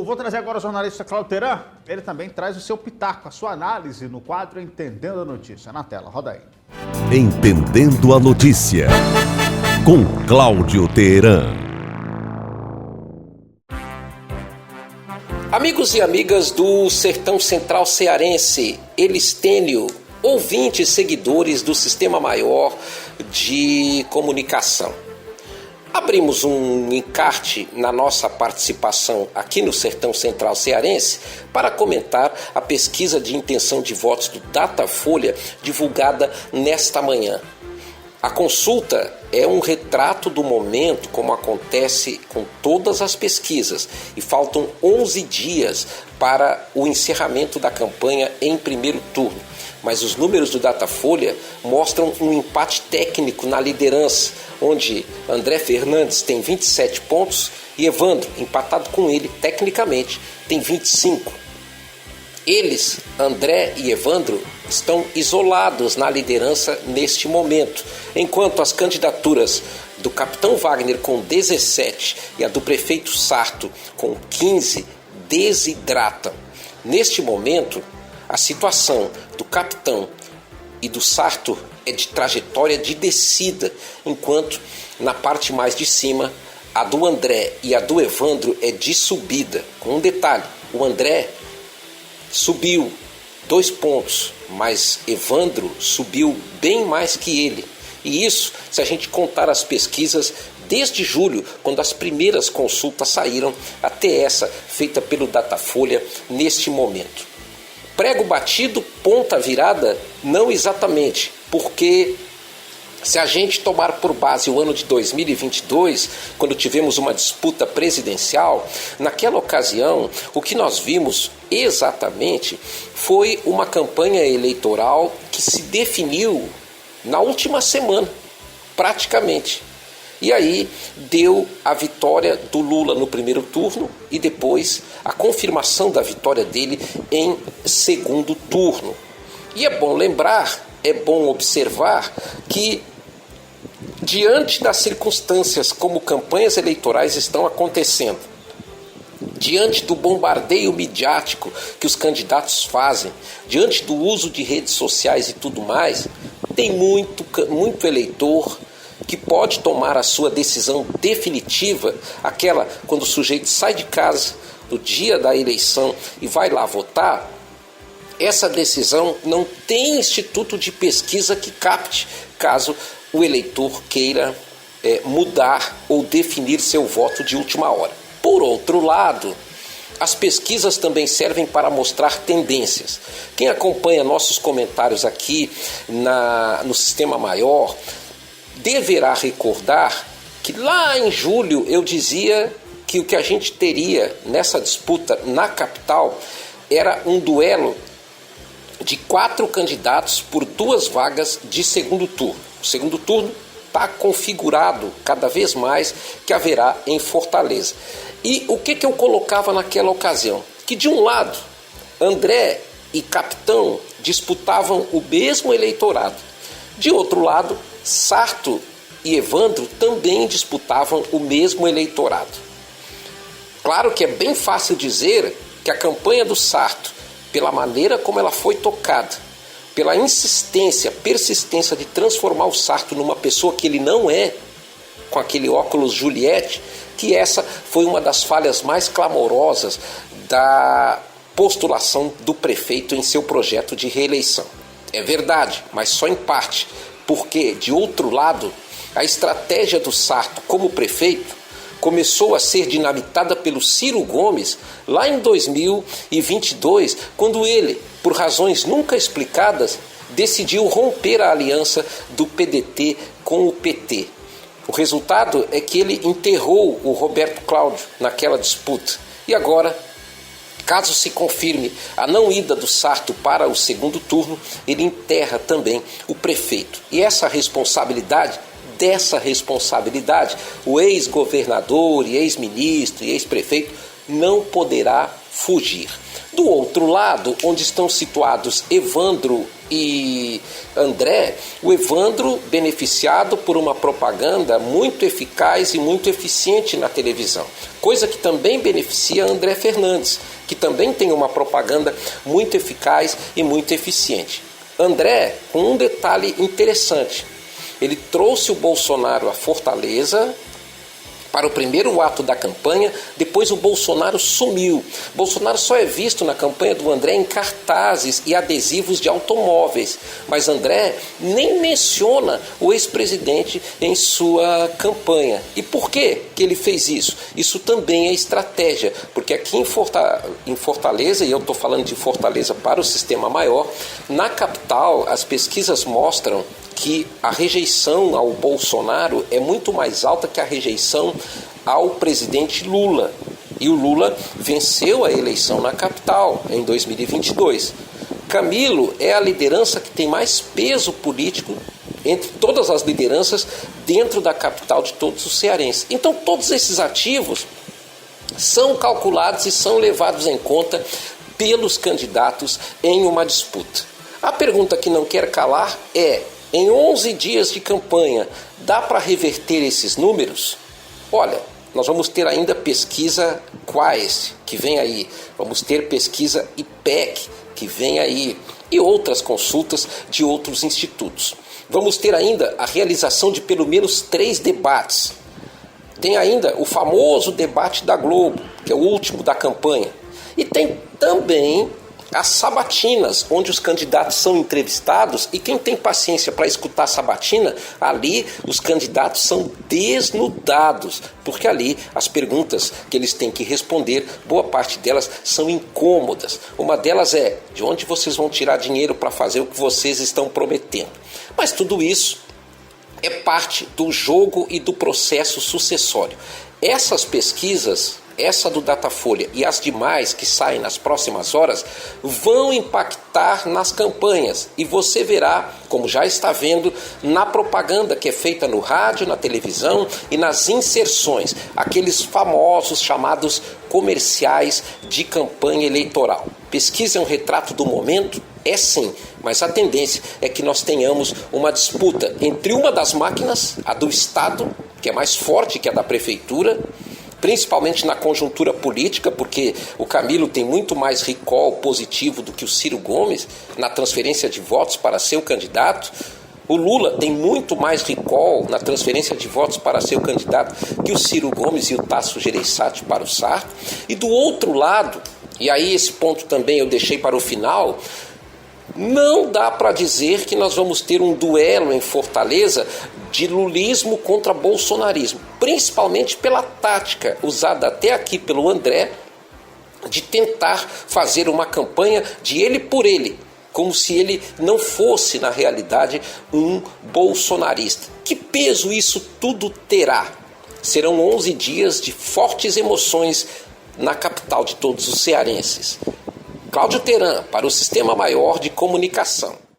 vou trazer agora o jornalista Cláudio Teran. Ele também traz o seu pitaco, a sua análise no quadro Entendendo a Notícia. Na tela, roda aí. Entendendo a Notícia, com Cláudio Teran. Amigos e amigas do Sertão Central Cearense, Elistênio, ouvintes e seguidores do Sistema Maior de Comunicação. Abrimos um encarte na nossa participação aqui no Sertão Central Cearense para comentar a pesquisa de intenção de votos do Datafolha divulgada nesta manhã. A consulta é um retrato do momento, como acontece com todas as pesquisas, e faltam 11 dias para o encerramento da campanha em primeiro turno. Mas os números do Datafolha mostram um empate técnico na liderança, onde André Fernandes tem 27 pontos e Evandro, empatado com ele tecnicamente, tem 25. Eles, André e Evandro, estão isolados na liderança neste momento, enquanto as candidaturas do capitão Wagner com 17 e a do prefeito Sarto com 15 desidratam. Neste momento, a situação do capitão e do Sarto é de trajetória de descida, enquanto na parte mais de cima, a do André e a do Evandro é de subida. Com um detalhe, o André subiu 2 pontos, mas Evandro subiu bem mais que ele. E isso, se a gente contar as pesquisas desde julho, quando as primeiras consultas saíram, até essa feita pelo Datafolha neste momento. Prego batido, ponta virada? Não exatamente, porque se a gente tomar por base o ano de 2022, quando tivemos uma disputa presidencial, naquela ocasião, o que nós vimos exatamente foi uma campanha eleitoral que se definiu na última semana, praticamente. E aí deu a vitória do Lula no primeiro turno e depois a confirmação da vitória dele em segundo turno. E é bom lembrar, é bom observar que, diante das circunstâncias como campanhas eleitorais estão acontecendo, diante do bombardeio midiático que os candidatos fazem, diante do uso de redes sociais e tudo mais, tem muito eleitor que pode tomar a sua decisão definitiva, aquela quando o sujeito sai de casa no dia da eleição e vai lá votar. Essa decisão não tem instituto de pesquisa que capte, caso o eleitor queira mudar ou definir seu voto de última hora. Por outro lado, as pesquisas também servem para mostrar tendências. Quem acompanha nossos comentários aqui no Sistema Maior deverá recordar que lá em julho eu dizia que o que a gente teria nessa disputa na capital era um duelo de 4 candidatos por 2 vagas de segundo turno. O segundo turno está configurado cada vez mais que haverá em Fortaleza. E o que eu colocava naquela ocasião? Que de um lado, André e Capitão disputavam o mesmo eleitorado. De outro lado, Sarto e Evandro também disputavam o mesmo eleitorado. Claro que é bem fácil dizer que a campanha do Sarto, pela maneira como ela foi tocada, pela persistência de transformar o Sarto numa pessoa que ele não é, com aquele óculos Juliette, que essa foi uma das falhas mais clamorosas da postulação do prefeito em seu projeto de reeleição. É verdade, mas só em parte, porque, de outro lado, a estratégia do Sarto como prefeito começou a ser dinamitada pelo Ciro Gomes lá em 2022, quando ele, por razões nunca explicadas, decidiu romper a aliança do PDT com o PT. O resultado é que ele enterrou o Roberto Cláudio naquela disputa. E agora, caso se confirme a não ida do Sarto para o segundo turno, ele enterra também o prefeito. E dessa responsabilidade, o ex-governador e ex-ministro e ex-prefeito não poderá fugir. Do outro lado, onde estão situados Evandro e André, o Evandro beneficiado por uma propaganda muito eficaz e muito eficiente na televisão, coisa que também beneficia André Fernandes, que também tem uma propaganda muito eficaz e muito eficiente. André, com um detalhe interessante, ele trouxe o Bolsonaro a Fortaleza para o primeiro ato da campanha, depois o Bolsonaro sumiu. Bolsonaro só é visto na campanha do André em cartazes e adesivos de automóveis, mas André nem menciona o ex-presidente em sua campanha. E por que ele fez isso? Isso também é estratégia, porque aqui em Fortaleza, e eu estou falando de Fortaleza para o Sistema Maior, na capital as pesquisas mostram que a rejeição ao Bolsonaro é muito mais alta que a rejeição ao presidente Lula. E o Lula venceu a eleição na capital em 2022. Camilo é a liderança que tem mais peso político entre todas as lideranças dentro da capital de todos os cearenses. Então todos esses ativos são calculados e são levados em conta pelos candidatos em uma disputa. A pergunta que não quer calar é: em 11 dias de campanha, dá para reverter esses números? Olha, nós vamos ter ainda pesquisa Quaest, que vem aí. Vamos ter pesquisa IPEC, que vem aí. E outras consultas de outros institutos. Vamos ter ainda a realização de pelo menos 3 debates. Tem ainda o famoso debate da Globo, que é o último da campanha. E tem também as sabatinas, onde os candidatos são entrevistados, e quem tem paciência para escutar a sabatina, ali os candidatos são desnudados, porque ali as perguntas que eles têm que responder, boa parte delas são incômodas. Uma delas é: de onde vocês vão tirar dinheiro para fazer o que vocês estão prometendo? Mas tudo isso é parte do jogo e do processo sucessório. Essas pesquisas, essa do Datafolha e as demais que saem nas próximas horas, vão impactar nas campanhas. E você verá, como já está vendo, na propaganda que é feita no rádio, na televisão e nas inserções, aqueles famosos chamados comerciais de campanha eleitoral. Pesquisa é um retrato do momento? É sim, mas a tendência é que nós tenhamos uma disputa entre uma das máquinas, a do Estado, que é mais forte que a da Prefeitura, principalmente na conjuntura política, porque o Camilo tem muito mais recall positivo do que o Ciro Gomes na transferência de votos para seu candidato. O Lula tem muito mais recall na transferência de votos para seu candidato que o Ciro Gomes e o Tasso Gereissati para o Sarto. E do outro lado, e aí esse ponto também eu deixei para o final, não dá para dizer que nós vamos ter um duelo em Fortaleza de lulismo contra bolsonarismo, principalmente pela tática usada até aqui pelo André de tentar fazer uma campanha de ele por ele, como se ele não fosse, na realidade, um bolsonarista. Que peso isso tudo terá? Serão 11 dias de fortes emoções na capital de todos os cearenses. Cláudio Teran, para o Sistema Maior de Comunicação.